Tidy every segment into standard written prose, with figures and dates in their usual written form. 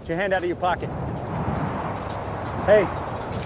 Get your hand out of your pocket. Hey.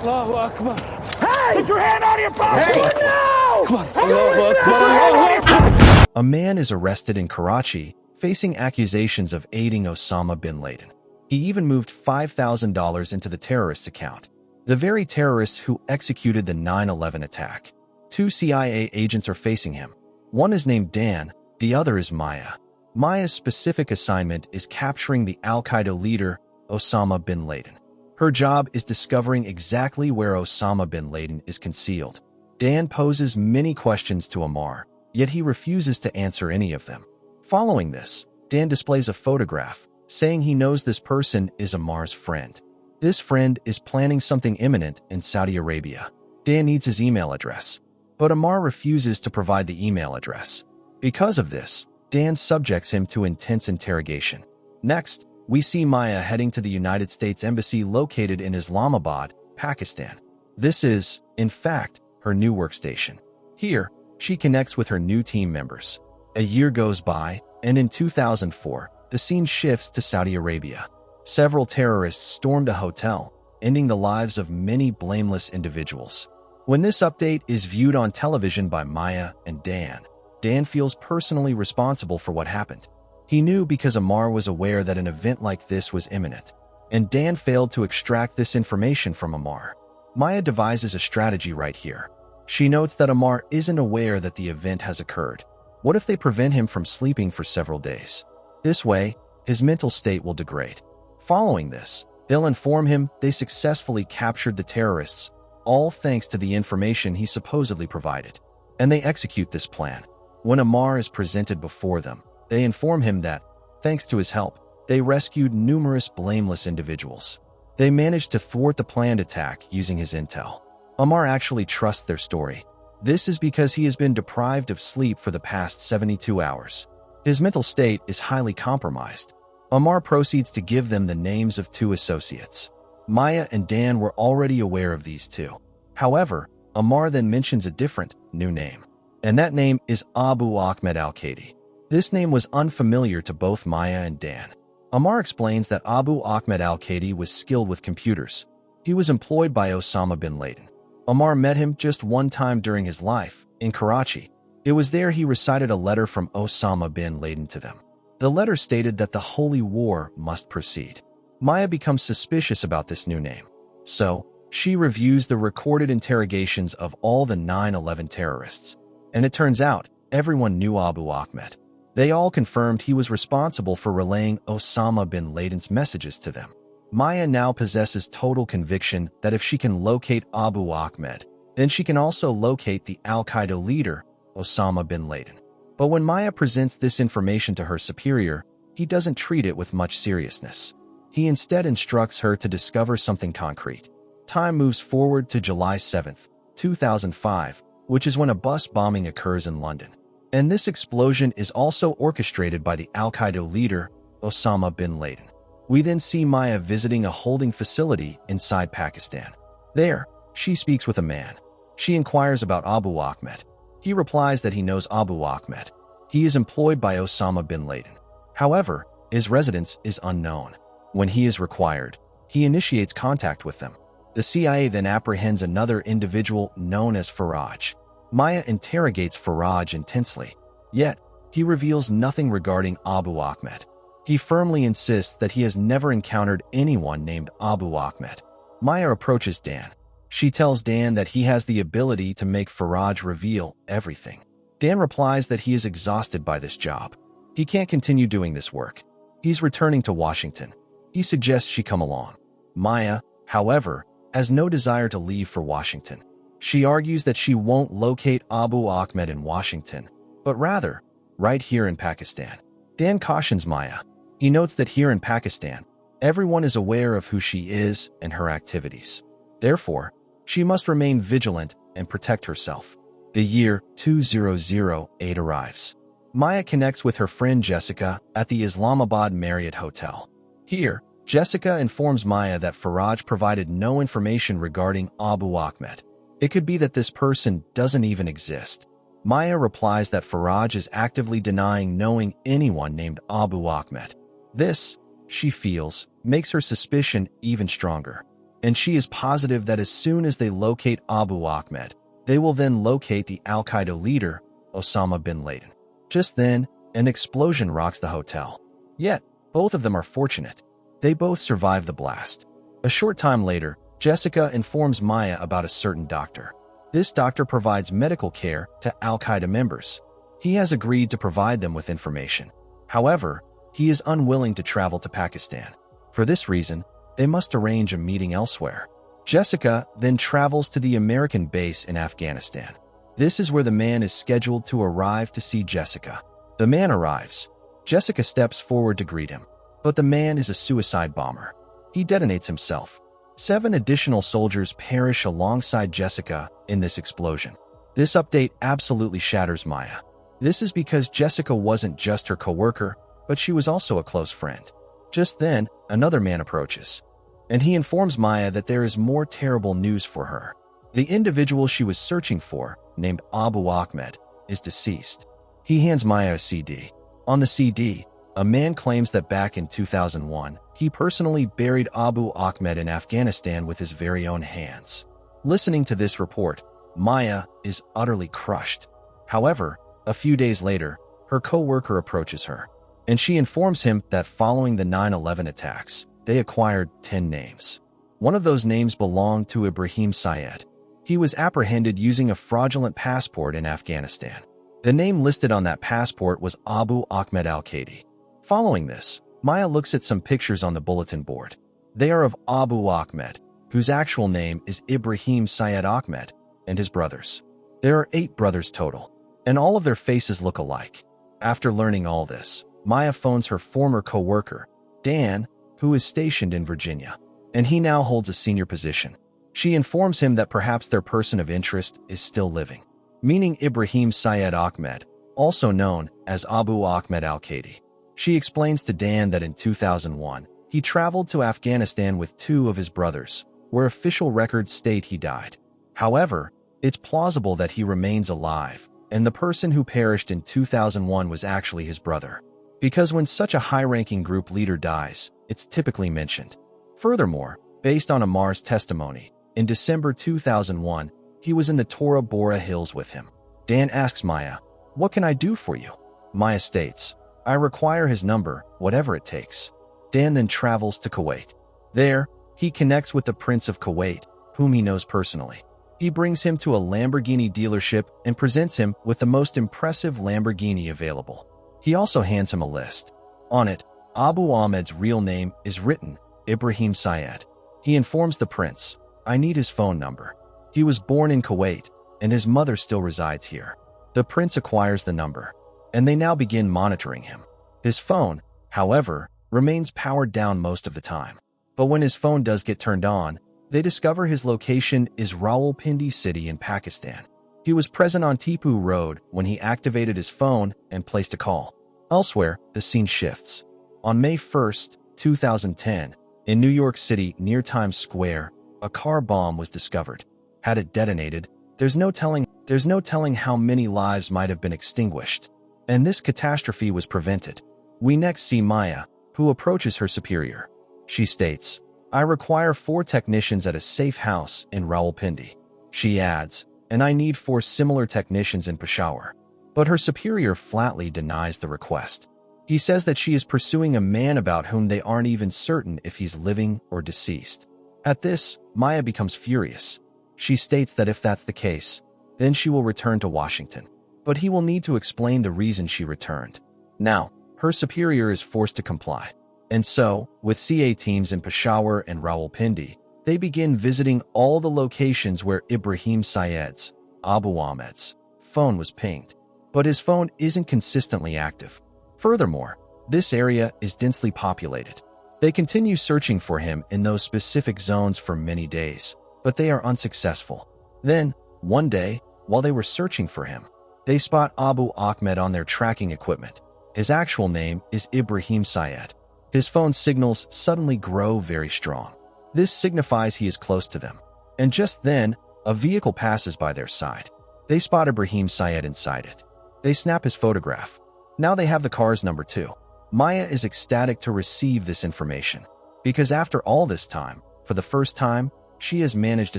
Allahu Akbar. Hey! Get your hand out of your pocket! Hey! No! Come on. Allahu Akbar. A man is arrested in Karachi, facing accusations of aiding Osama bin Laden. He even moved $5,000 into the terrorist's account. The very terrorists who executed the 9/11 attack. 2 CIA agents are facing him. One is named Dan, the other is Maya. Maya's specific assignment is capturing the Al-Qaeda leader, Osama bin Laden. Her job is discovering exactly where Osama bin Laden is concealed. Dan poses many questions to Ammar, yet he refuses to answer any of them. Following this, Dan displays a photograph, saying he knows this person is Ammar's friend. This friend is planning something imminent in Saudi Arabia. Dan needs his email address, but Ammar refuses to provide the email address. Because of this, Dan subjects him to intense interrogation. Next, we see Maya heading to the United States Embassy located in Islamabad, Pakistan. This is, in fact, her new workstation. Here, she connects with her new team members. A year goes by, and in 2004, the scene shifts to Saudi Arabia. Several terrorists stormed a hotel, ending the lives of many blameless individuals. When this update is viewed on television by Maya and Dan feels personally responsible for what happened. He knew because Ammar was aware that an event like this was imminent, and Dan failed to extract this information from Ammar. Maya devises a strategy right here. She notes that Ammar isn't aware that the event has occurred. What if they prevent him from sleeping for several days? This way, his mental state will degrade. Following this, they'll inform him they successfully captured the terrorists, all thanks to the information he supposedly provided. And they execute this plan. When Ammar is presented before them, they inform him that, thanks to his help, they rescued numerous blameless individuals. They managed to thwart the planned attack using his intel. Ammar actually trusts their story. This is because he has been deprived of sleep for the past 72 hours. His mental state is highly compromised. Ammar proceeds to give them the names of 2 associates. Maya and Dan were already aware of these 2. However, Ammar then mentions a different, new name. And that name is Abu Ahmed al-Qadi. This name was unfamiliar to both Maya and Dan. Ammar explains that Abu Ahmed al-Qadi was skilled with computers. He was employed by Osama bin Laden. Ammar met him just one time during his life, in Karachi. It was there he recited a letter from Osama bin Laden to them. The letter stated that the holy war must proceed. Maya becomes suspicious about this new name. So, she reviews the recorded interrogations of all the 9/11 terrorists. And it turns out, everyone knew Abu Ahmed. They all confirmed he was responsible for relaying Osama bin Laden's messages to them. Maya now possesses total conviction that if she can locate Abu Ahmed, then she can also locate the Al-Qaeda leader, Osama bin Laden. But when Maya presents this information to her superior, he doesn't treat it with much seriousness. He instead instructs her to discover something concrete. Time moves forward to July 7, 2005, which is when a bus bombing occurs in London. And this explosion is also orchestrated by the Al-Qaeda leader, Osama bin Laden. We then see Maya visiting a holding facility inside Pakistan. There, she speaks with a man. She inquires about Abu Ahmed. He replies that he knows Abu Ahmed. He is employed by Osama bin Laden. However, his residence is unknown. When he is required, he initiates contact with them. The CIA then apprehends another individual known as Faraj. Maya interrogates Faraj intensely. Yet, he reveals nothing regarding Abu Ahmed. He firmly insists that he has never encountered anyone named Abu Ahmed. Maya approaches Dan. She tells Dan that he has the ability to make Faraj reveal everything. Dan replies that he is exhausted by this job. He can't continue doing this work. He's returning to Washington. He suggests she come along. Maya, however, has no desire to leave for Washington. She argues that she won't locate Abu Ahmed in Washington, but rather, right here in Pakistan. Dan cautions Maya. He notes that here in Pakistan, everyone is aware of who she is and her activities. Therefore, she must remain vigilant and protect herself. The year 2008 arrives. Maya connects with her friend Jessica at the Islamabad Marriott Hotel. Here, Jessica informs Maya that Faraj provided no information regarding Abu Ahmed. It could be that this person doesn't even exist. Maya replies that Faraj is actively denying knowing anyone named Abu Ahmed. This she feels makes her suspicion even stronger. And she is positive that as soon as they locate Abu Ahmed, they will then locate the Al-Qaeda leader, Osama bin Laden. Just then, an explosion rocks the hotel. Yet, both of them are fortunate. They both survive the blast. A short time later, Jessica informs Maya about a certain doctor. This doctor provides medical care to Al-Qaeda members. He has agreed to provide them with information. However, he is unwilling to travel to Pakistan. For this reason, they must arrange a meeting elsewhere. Jessica then travels to the American base in Afghanistan. This is where the man is scheduled to arrive to see Jessica. The man arrives. Jessica steps forward to greet him, but the man is a suicide bomber. He detonates himself. 7 additional soldiers perish alongside Jessica in this explosion. This update absolutely shatters Maya. This is because Jessica wasn't just her coworker, but she was also a close friend. Just then, another man approaches, and he informs Maya that there is more terrible news for her. The individual she was searching for, named Abu Ahmed, is deceased. He hands Maya a CD. On the CD, a man claims that back in 2001, he personally buried Abu Ahmed in Afghanistan with his very own hands. Listening to this report, Maya is utterly crushed. However, a few days later, her co-worker approaches her, and she informs him that following the 9/11 attacks, they acquired 10 names. One of those names belonged to Ibrahim Syed. He was apprehended using a fraudulent passport in Afghanistan. The name listed on that passport was Abu Ahmed al-Qaedi. Following this, Maya looks at some pictures on the bulletin board. They are of Abu Ahmed, whose actual name is Ibrahim Syed Ahmed, and his brothers. There are 8 brothers total, and all of their faces look alike. After learning all this, Maya phones her former co-worker, Dan, who is stationed in Virginia, and he now holds a senior position. She informs him that perhaps their person of interest is still living, meaning Ibrahim Syed Ahmed, also known as Abu Ahmed al-Qaedi. She explains to Dan that in 2001, he traveled to Afghanistan with 2 of his brothers, where official records state he died. However, it's plausible that he remains alive, and the person who perished in 2001 was actually his brother. Because when such a high-ranking group leader dies, it's typically mentioned. Furthermore, based on Amar's testimony, in December 2001, he was in the Tora Bora Hills with him. Dan asks Maya, "What can I do for you?" Maya states, "I require his number, whatever it takes." Dan then travels to Kuwait. There, he connects with the Prince of Kuwait, whom he knows personally. He brings him to a Lamborghini dealership and presents him with the most impressive Lamborghini available. He also hands him a list. On it, Abu Ahmed's real name is written, Ibrahim Syed. He informs the prince, "I need his phone number. He was born in Kuwait, and his mother still resides here." The prince acquires the number, and they now begin monitoring him. His phone, however, remains powered down most of the time. But when his phone does get turned on, they discover his location is Rawalpindi city in Pakistan. He was present on Tipu Road when he activated his phone and placed a call. Elsewhere, the scene shifts. On May 1st, 2010, in New York City near Times Square, a car bomb was discovered. Had it detonated, there's no telling how many lives might have been extinguished. And this catastrophe was prevented. We next see Maya, who approaches her superior. She states, "I require 4 technicians at a safe house in Rawalpindi." She adds, "And I need 4 similar technicians in Peshawar." But her superior flatly denies the request. He says that she is pursuing a man about whom they aren't even certain if he's living or deceased. At this, Maya becomes furious. She states that if that's the case, then she will return to Washington. But he will need to explain the reason she returned. Now, her superior is forced to comply. And so, with CA teams in Peshawar and Rawalpindi, they begin visiting all the locations where Ibrahim Syed's, Abu Ahmed's, phone was pinged. But his phone isn't consistently active. Furthermore, this area is densely populated. They continue searching for him in those specific zones for many days, but they are unsuccessful. Then, one day, while they were searching for him, they spot Abu Ahmed on their tracking equipment. His actual name is Ibrahim Syed. His phone signals suddenly grow very strong. This signifies he is close to them. And just then, a vehicle passes by their side. They spot Ibrahim Syed inside it. They snap his photograph. Now they have the car's number too. Maya is ecstatic to receive this information, because after all this time, for the first time, she has managed a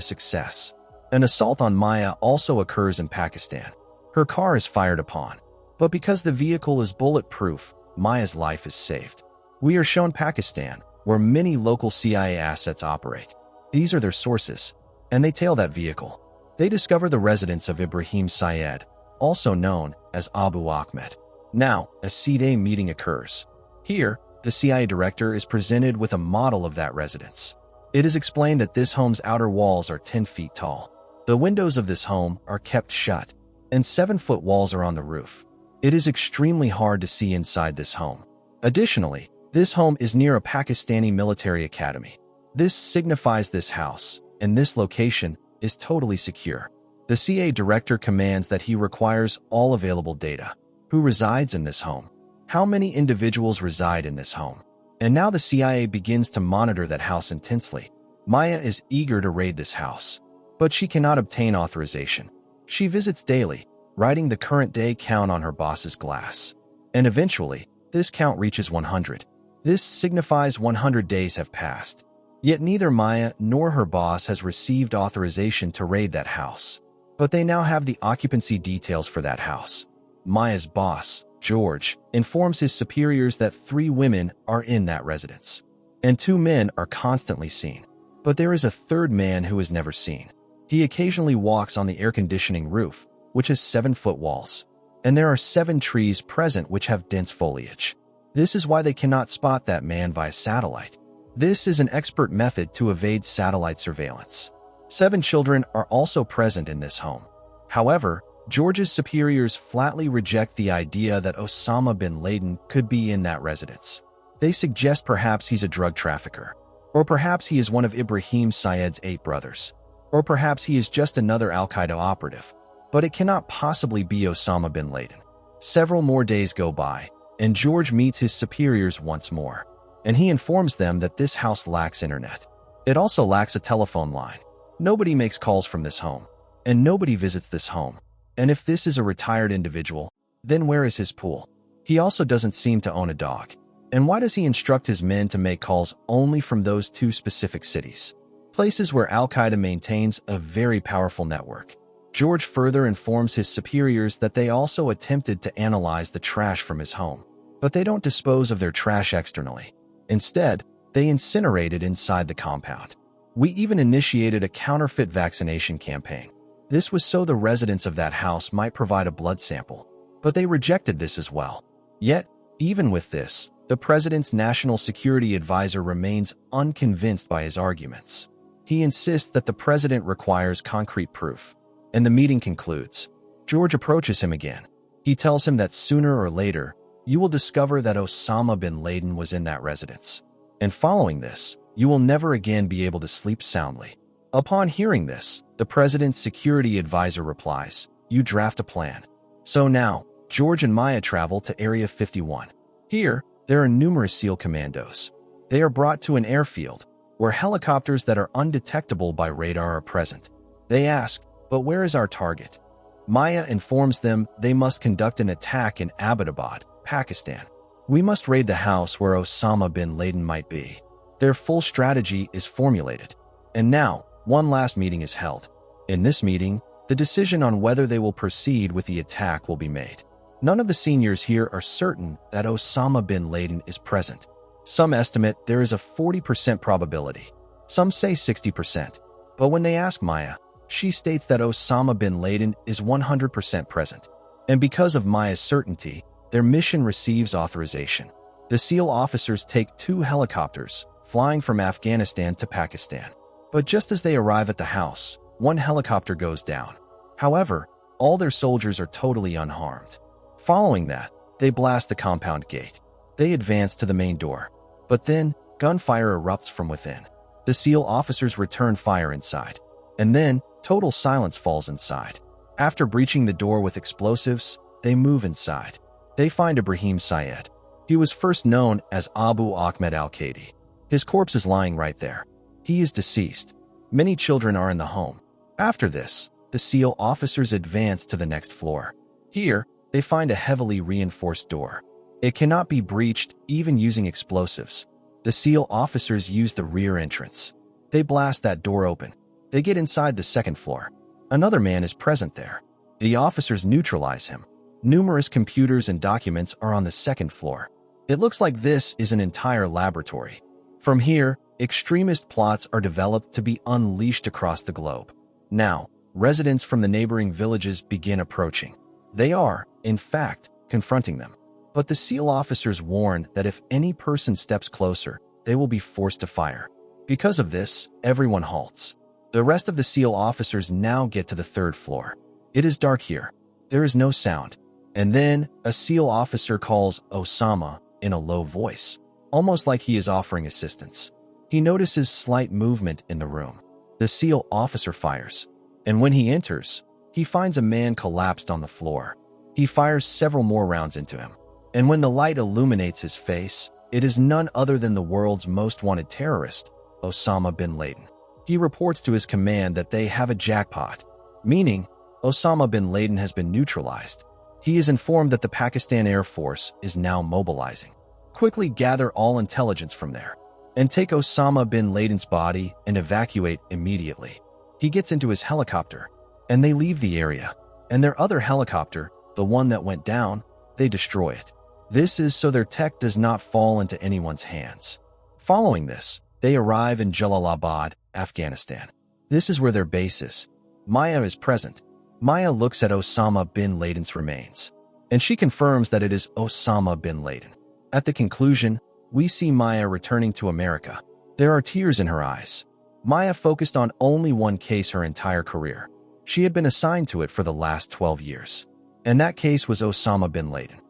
success. An assault on Maya also occurs in Pakistan. Her car is fired upon, but because the vehicle is bulletproof, Maya's life is saved. We are shown Pakistan, where many local CIA assets operate. These are their sources, and they tail that vehicle. They discover the residence of Ibrahim Syed, also known as Abu Ahmed. Now, a C-Day meeting occurs. Here, the CIA director is presented with a model of that residence. It is explained that this home's outer walls are 10 feet tall. The windows of this home are kept shut, and 7-foot walls are on the roof. It is extremely hard to see inside this home. Additionally, this home is near a Pakistani military academy. This signifies this house, and this location, is totally secure. The CIA director commands that he requires all available data. Who resides in this home? How many individuals reside in this home? And now the CIA begins to monitor that house intensely. Maya is eager to raid this house, but she cannot obtain authorization. She visits daily, writing the current day count on her boss's glass. And eventually, this count reaches 100. This signifies 100 days have passed. Yet neither Maya nor her boss has received authorization to raid that house. But they now have the occupancy details for that house. Maya's boss, George, informs his superiors that 3 women are in that residence, and 2 men are constantly seen. But there is a 3rd man who is never seen. He occasionally walks on the air conditioning roof, which has 7-foot walls, and there are 7 trees present which have dense foliage. This is why they cannot spot that man via satellite. This is an expert method to evade satellite surveillance. 7 children are also present in this home. However, George's superiors flatly reject the idea that Osama bin Laden could be in that residence. They suggest perhaps he's a drug trafficker, or perhaps he is one of Ibrahim Syed's 8 brothers, or perhaps he is just another Al-Qaeda operative. But it cannot possibly be Osama bin Laden. Several more days go by, and George meets his superiors once more, and he informs them that this house lacks internet. It also lacks a telephone line. Nobody makes calls from this home, and nobody visits this home. And if this is a retired individual, then where is his pool? He also doesn't seem to own a dog. And why does he instruct his men to make calls only from those 2 specific cities? Places where Al-Qaeda maintains a very powerful network. George further informs his superiors that they also attempted to analyze the trash from his home, but they don't dispose of their trash externally. Instead, they incinerate it inside the compound. We even initiated a counterfeit vaccination campaign. This was so the residents of that house might provide a blood sample, but they rejected this as well. Yet, even with this, the president's national security advisor remains unconvinced by his arguments. He insists that the president requires concrete proof, and the meeting concludes. George approaches him again. He tells him that sooner or later, you will discover that Osama bin Laden was in that residence. And following this, you will never again be able to sleep soundly. Upon hearing this, the president's security advisor replies, you draft a plan. So now, George and Maya travel to Area 51. Here, there are numerous SEAL commandos. They are brought to an airfield, where helicopters that are undetectable by radar are present. They ask, but where is our target? Maya informs them they must conduct an attack in Abbottabad, Pakistan. We must raid the house where Osama bin Laden might be. Their full strategy is formulated. And now, one last meeting is held. In this meeting, the decision on whether they will proceed with the attack will be made. None of the seniors here are certain that Osama bin Laden is present. Some estimate there is a 40% probability. Some say 60%. But when they ask Maya, she states that Osama bin Laden is 100% present. And because of Maya's certainty, their mission receives authorization. The SEAL officers take 2 helicopters, flying from Afghanistan to Pakistan. But just as they arrive at the house, one helicopter goes down. However, all their soldiers are totally unharmed. Following that, they blast the compound gate. They advance to the main door. But then, gunfire erupts from within. The SEAL officers return fire inside. And then, total silence falls inside. After breaching the door with explosives, they move inside. They find Ibrahim Syed. He was first known as Abu Ahmed al-Qadi. His corpse is lying right there. He is deceased. Many children are in the home. After this, the SEAL officers advance to the next floor. Here, they find a heavily reinforced door. It cannot be breached even using explosives. The SEAL officers use the rear entrance. They blast that door open. They get inside the second floor. Another man is present there. The officers neutralize him. Numerous computers and documents are on the second floor. It looks like this is an entire laboratory. From here, extremist plots are developed to be unleashed across the globe. Now, residents from the neighboring villages begin approaching. They are, in fact, confronting them. But the SEAL officers warn that if any person steps closer, they will be forced to fire. Because of this, everyone halts. The rest of the SEAL officers now get to the third floor. It is dark here. There is no sound. And then, a SEAL officer calls Osama in a low voice, almost like he is offering assistance. He notices slight movement in the room. The SEAL officer fires. And when he enters, he finds a man collapsed on the floor. He fires several more rounds into him. And when the light illuminates his face, it is none other than the world's most wanted terrorist, Osama bin Laden. He reports to his command that they have a jackpot, meaning Osama bin Laden has been neutralized. He is informed that the Pakistan Air Force is now mobilizing. Quickly gather all intelligence from there and take Osama bin Laden's body and evacuate immediately. He gets into his helicopter, and they leave the area. And their other helicopter, the one that went down, they destroy it. This is so their tech does not fall into anyone's hands. Following this, they arrive in Jalalabad, Afghanistan. This is where their base is. Maya is present. Maya looks at Osama bin Laden's remains, and she confirms that it is Osama bin Laden. At the conclusion, we see Maya returning to America. There are tears in her eyes. Maya focused on only one case her entire career. She had been assigned to it for the last 12 years. And that case was Osama bin Laden.